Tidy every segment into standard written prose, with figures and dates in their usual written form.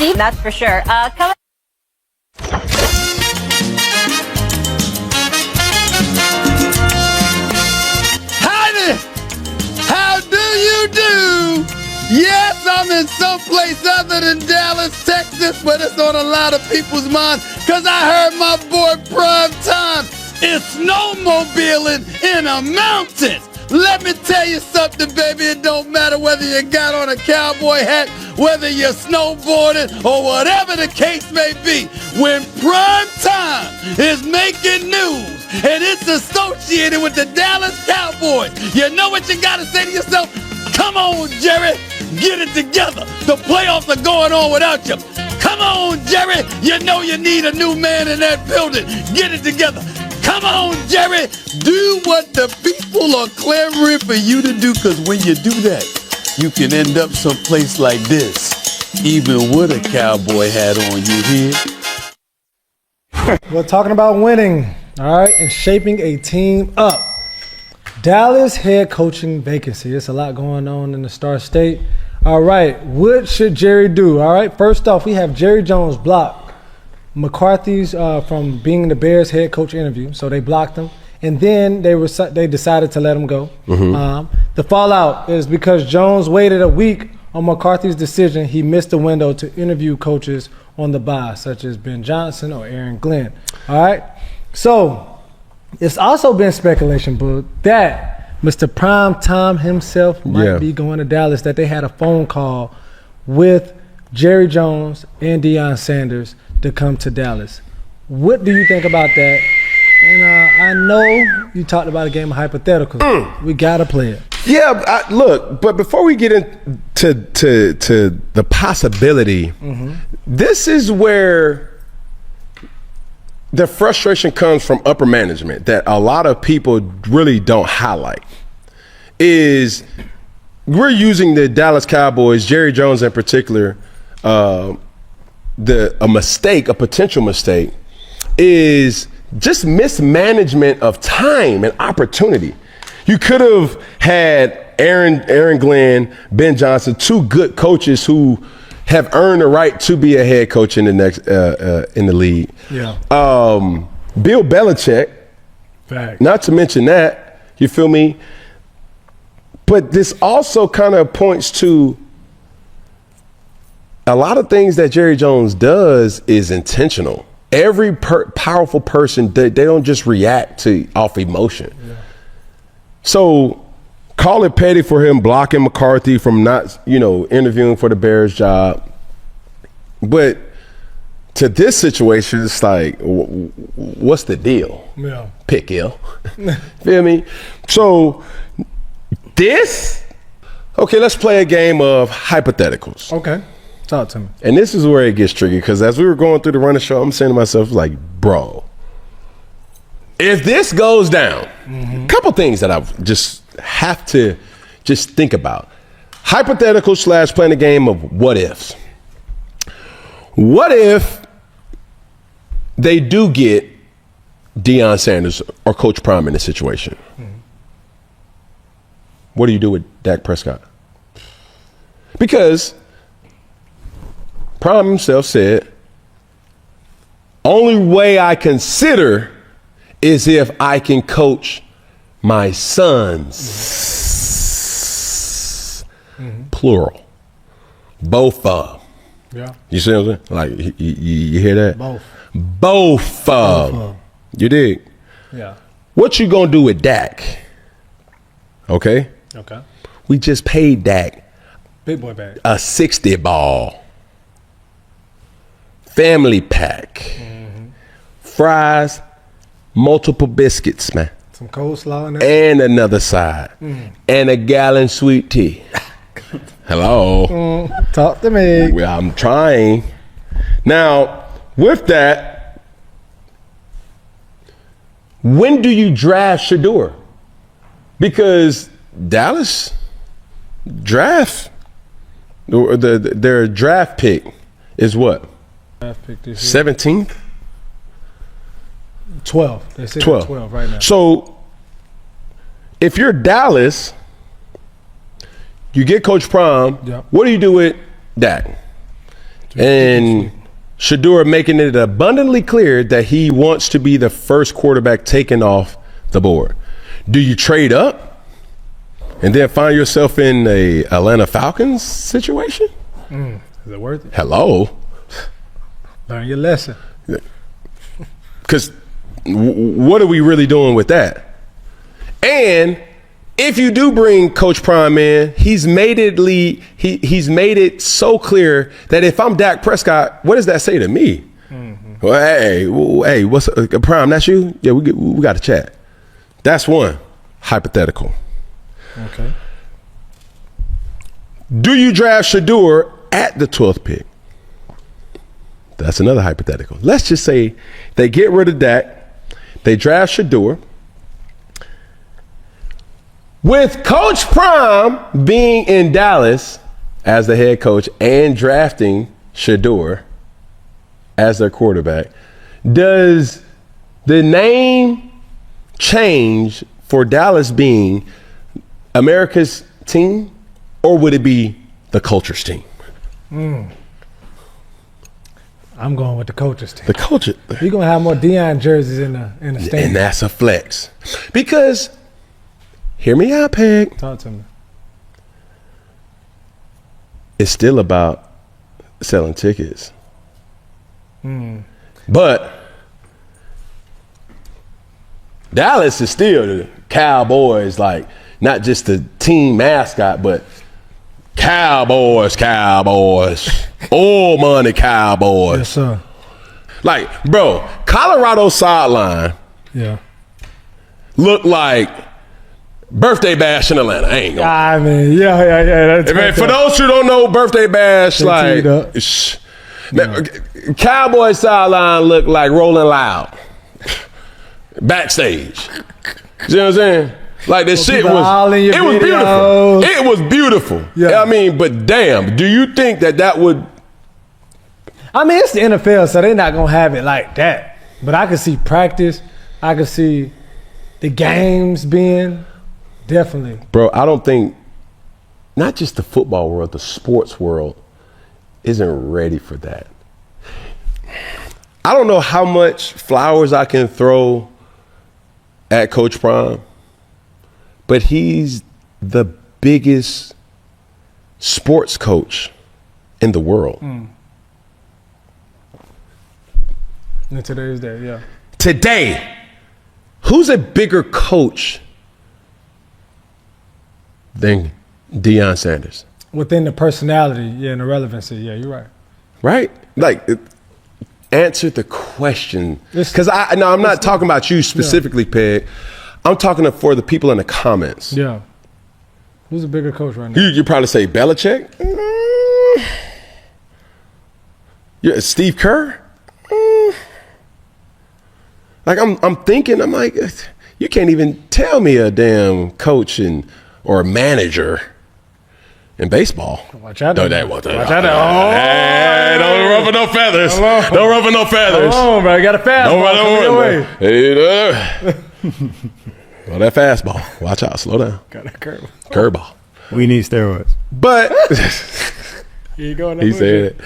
Steve, that's for sure. Coming. Howdy! How do you do? Yes, I'm in someplace other than Dallas, Texas, but it's on a lot of people's minds because I heard my boy Prime Time is snowmobiling in the mountains. Let me tell you something, baby. It don't matter whether you got on a cowboy hat, whether you're snowboarding, or whatever the case may be. When Prime Time is making news and it's associated with the Dallas Cowboys, you know what you got to say to yourself? Come on, Jerry, get it together. The playoffs are going on without you. Come on, Jerry, you know you need a new man in that building. Get it together. Come on, Jerry, do what the people are clamoring for you to do, because when you do that, you can end up someplace like this, even with a cowboy hat on, you hear? We're talking about winning, all right, and shaping a team up. Dallas head coaching vacancy. It's a lot going on in the Star State. All right, what should Jerry do? All right, first off, we have Jerry Jones blocked McCarthy's from being the Bears head coach interview, so they blocked him, and then they decided to let him go. The fallout is because Jones waited a week on McCarthy's decision. He missed the window to interview coaches on the bye, such as Ben Johnson or Aaron Glenn. All right, so it's also been speculation, Bud, that Mr. Prime Time himself might be going to Dallas, that they had a phone call with Jerry Jones and Deion Sanders to come to Dallas. What do you think about that? And I know you talked about a game of hypotheticals. We gotta play it. Yeah, look, but before we get into the possibility, this is where the frustration comes from upper management that a lot of people really don't highlight. Is we're using the Dallas Cowboys, Jerry Jones in particular, a potential mistake is just mismanagement of time and opportunity. You could have had Aaron Glenn, Ben Johnson, two good coaches who have earned the right to be a head coach in the next in the league. Yeah. Bill Belichick. Fact. Not to mention that, you feel me? But this also kind of points to a lot of things that Jerry Jones does is intentional. Every powerful person, they don't just react off emotion. Yeah. So call it petty for him blocking McCarthy from not, interviewing for the Bears job. But to this situation, it's like, what's the deal? Yeah. Pick ill. Feel me? So okay, let's play a game of hypotheticals. Okay. Talk to me. And this is where it gets tricky, because as we were going through the running show, I'm saying to myself, like, bro, if this goes down, a couple things that I just have to just think about. Hypothetical / playing a game of what ifs. What if they do get Deion Sanders or Coach Prime in this situation? What do you do with Dak Prescott? Because Prime himself said, only way I consider is if I can coach my sons. Plural. Both of them. Yeah. You see what I'm saying? Like, you hear that? Both of them. You dig? Yeah. What you gonna do with Dak? Okay? Okay. We just paid Dak Big boy bag. a 60 ball. Family pack. Fries, multiple biscuits, man. Some coleslaw in there. And another side. And a gallon sweet tea. Hello. Talk to me. Well, I'm trying. Now, with that, when do you draft Shedeur? Because Dallas draft, their draft pick is what? Draft pick this year. 17th? 12. They said 12. 12 right now. So, if you're Dallas, you get Coach Prime, Yep. what do you do with Dak? And Shedeur making it abundantly clear that he wants to be the first quarterback taken off the board. Do you trade up and then find yourself in a Atlanta Falcons situation? Is it worth it? Hello? Learn your lesson. Because what are we really doing with that? And if you do bring Coach Prime in, he's made it so clear that if I'm Dak Prescott, what does that say to me? Well, hey, what's Prime? That's you? Yeah, we got to chat. That's one hypothetical. Okay. Do you draft Shedeur at the 12th pick? That's another hypothetical. Let's just say they get rid of Dak, they draft Shedeur. With Coach Prime being in Dallas as the head coach and drafting Shedeur as their quarterback, does the name change for Dallas being America's team, or would it be the culture's team? I'm going with the coach's team. The culture. You're gonna have more Deion jerseys in the stadium. And that's a flex. Because, hear me out, Peg. Talk to me. It's still about selling tickets. But Dallas is still the Cowboys, like not just the team mascot, but Cowboys, all money Cowboys. Yes, sir. Like, bro, Colorado sideline looked like birthday bash in Atlanta. I ain't gonna. I mean, yeah. That's Man, for those who don't know, birthday bash, They like teed up. Cowboy sideline looked like Rolling Loud backstage. You know what I'm saying? Like this shit people all in your it was beautiful. videos. It was beautiful. Yeah. I mean, but damn, do you think that would? I mean, it's the NFL, so they're not gonna have it like that. But I can see practice. I can see the games being definitely. Bro, I don't think not just the football world, the sports world isn't ready for that. I don't know how much flowers I can throw at Coach Prime, but he's the biggest sports coach in the world. In today's day, yeah. Today, who's a bigger coach than Deion Sanders? Within the personality, and the relevancy, yeah, you're right. Right? Like, answer the question. Because I'm not talking about you specifically, Peg. I'm talking for the people in the comments. Yeah. Who's a bigger coach right now? You probably say Belichick. Yeah, Steve Kerr. Like I'm thinking, I'm like, you can't even tell me a damn coach or a manager in baseball. Watch out. No, that wasn't. Watch out. Hey, don't ruffle no feathers. Hello. Don't ruffle no feathers. Come on, bro. You got a fastball coming your way. Well, that fastball. Watch out. Slow down. Got a curve. Curveball. We need steroids. But You going he said it.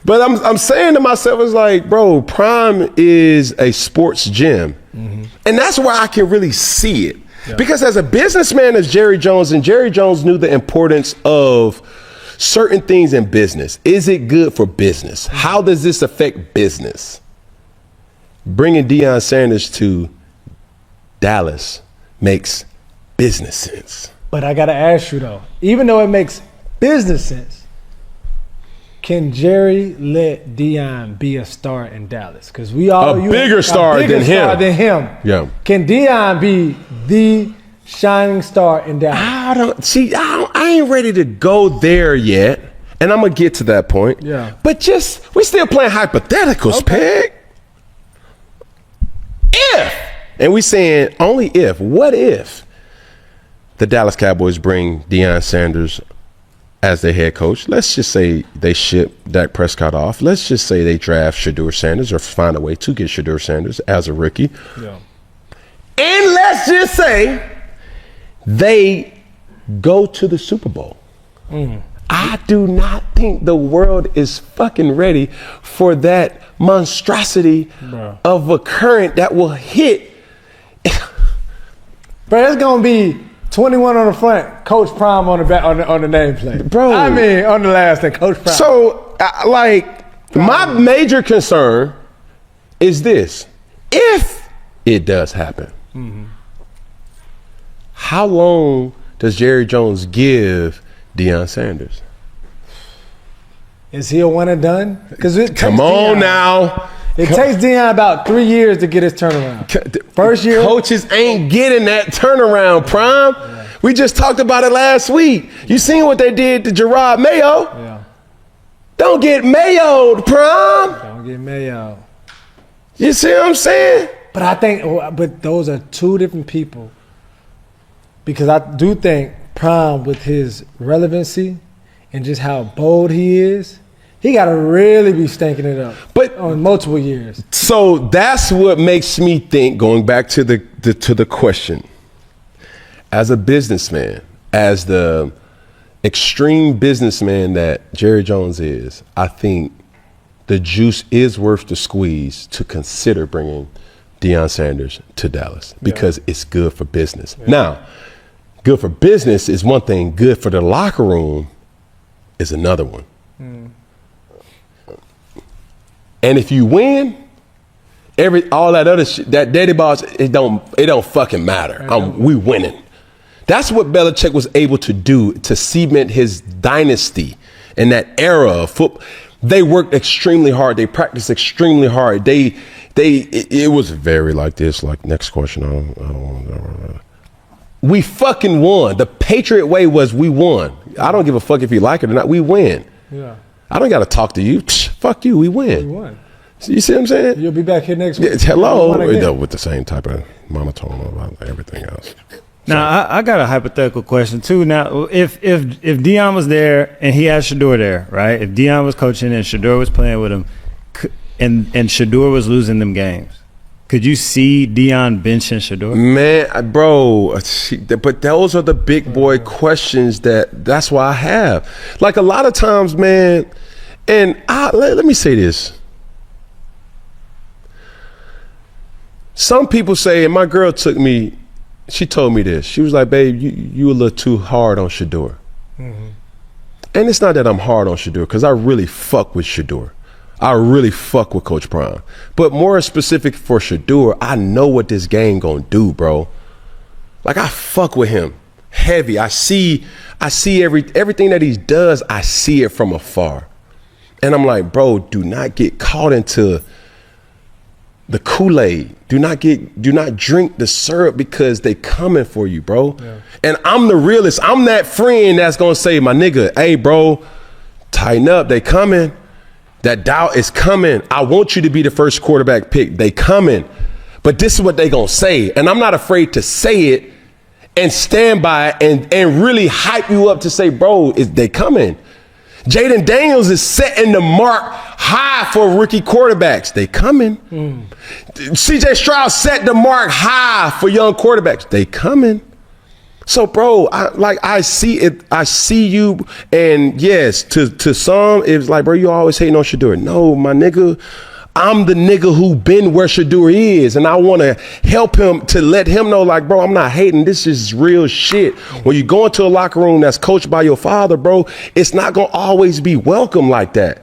But I'm saying to myself, it's like, bro, Prime is a sports gym. And that's where I can really see it. Yeah. Because as a businessman, as Jerry Jones, and Jerry Jones knew the importance of certain things in business. Is it good for business? How does this affect business? Bringing Deion Sanders to Dallas makes business sense. But I got to ask you, though, even though it makes business sense, can Jerry let Deion be a star in Dallas? Because we all a bigger star than him. Yeah. Can Deion be the shining star in Dallas? I ain't ready to go there yet, and I'm gonna get to that point. Yeah. But we still playing hypotheticals, Peg. If, and we saying only if. What if the Dallas Cowboys bring Deion Sanders as their head coach? Let's just say they ship Dak Prescott off. Let's just say they draft Shedeur Sanders or find a way to get Shedeur Sanders as a rookie. Yeah. And let's just say they go to the Super Bowl. I do not think the world is fucking ready for that monstrosity of a current that will hit. Bro, it's gonna be 21 on the front, Coach Prime on the back on the nameplate. Bro. I mean, on the last thing, Coach Prime. So, my major concern is this. If it does happen, how long does Jerry Jones give Deion Sanders? Is he a one and done? Because Come on now. It takes Deion about 3 years to get his turnaround. First year, coaches ain't getting that turnaround, Prime. Yeah. We just talked about it last week. You seen what they did to Gerard Mayo? Yeah. Don't get Mayo'd, Prime. Don't get Mayo. You see what I'm saying? But I think, but those are two different people. Because I do think Prime, with his relevancy and just how bold he is, he got to really be stinking it up, but on multiple years. So that's what makes me think. Going back to the question, as a businessman, as the extreme businessman that Jerry Jones is, I think the juice is worth the squeeze to consider bringing Deion Sanders to Dallas because it's good for business. Yeah. Now, good for business is one thing. Good for the locker room is another one. And if you win, all that other shit, that daddy boss, it don't fucking matter. We winning. That's what Belichick was able to do to cement his dynasty in that era of football. They worked extremely hard. They practiced extremely hard. It was very like this. Like, next question. I don't we fucking won. The Patriot way was we won. I don't give a fuck if you like it or not. We win. Yeah. I don't got to talk to you. Fuck you. We win. We won. You see what I'm saying? You'll be back here next week. Hello. With the same type of monotone about everything else. Now, I got a hypothetical question too. Now, if Deion was there and he had Shedeur there, right? If Deion was coaching and Shedeur was playing with him, and Shedeur was losing them games, could you see Deion benching Shedeur? Man, bro, but those are the big boy questions that's why I have. Like, a lot of times, man, and let me say this. Some people say, and my girl she told me this. She was like, babe, you a little too hard on Shedeur. Mm-hmm. And it's not that I'm hard on Shedeur, because I really fuck with Shedeur. I really fuck with Coach Prime. But more specific for Shedeur, I know what this game gonna do, bro. Like, I fuck with him heavy. I see everything that he does, I see it from afar. And I'm like, bro, do not get caught into the Kool-Aid. Do not drink the syrup, because they coming for you, bro. Yeah. And I'm the realist. I'm that friend that's gonna say, my nigga, hey, bro, tighten up. They coming. That doubt is coming. I want you to be the first quarterback pick. They coming. But this is what they gonna say. And I'm not afraid to say it and stand by it and really hype you up to say, bro, they coming. Jaden Daniels is setting the mark high for rookie quarterbacks. They coming. CJ Stroud set the mark high for young quarterbacks. They coming. So, bro, I see it. I see you. And yes, to some, it's like, bro, you always hating on Shedeur. No, my nigga, I'm the nigga who been where Shedeur is, and I want to help him to let him know, like, bro, I'm not hating. This is real shit. When you go into a locker room that's coached by your father, bro, it's not going to always be welcome like that.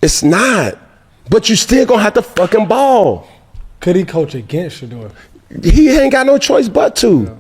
It's not. But you still going to have to fucking ball. Could he coach against Shedeur? He ain't got no choice but to. Yeah.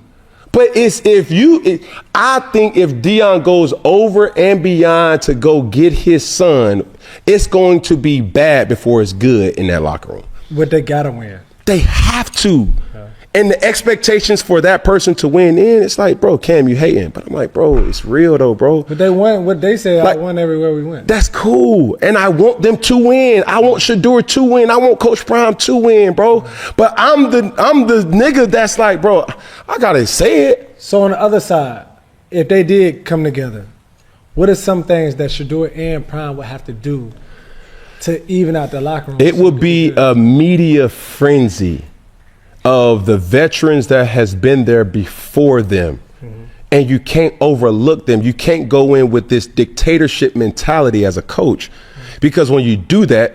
But I think if Deion goes over and beyond to go get his son, it's going to be bad before it's good in that locker room. But they gotta win. They have to. Yeah. And the expectations for that person to win it's like, bro, Cam, you hating. But I'm like, bro, it's real though, bro. But they won what they say, like, I won everywhere we went. That's cool. And I want them to win. I want Shedeur to win. I want Coach Prime to win, bro. But I'm the nigga that's like, bro, I gotta say it. So on the other side, if they did come together, what are some things that Shedeur and Prime would have to do to even out the locker room? It would be a media frenzy of the veterans that has been there before them, and you can't overlook them. You can't go in with this dictatorship mentality as a coach, because when you do that,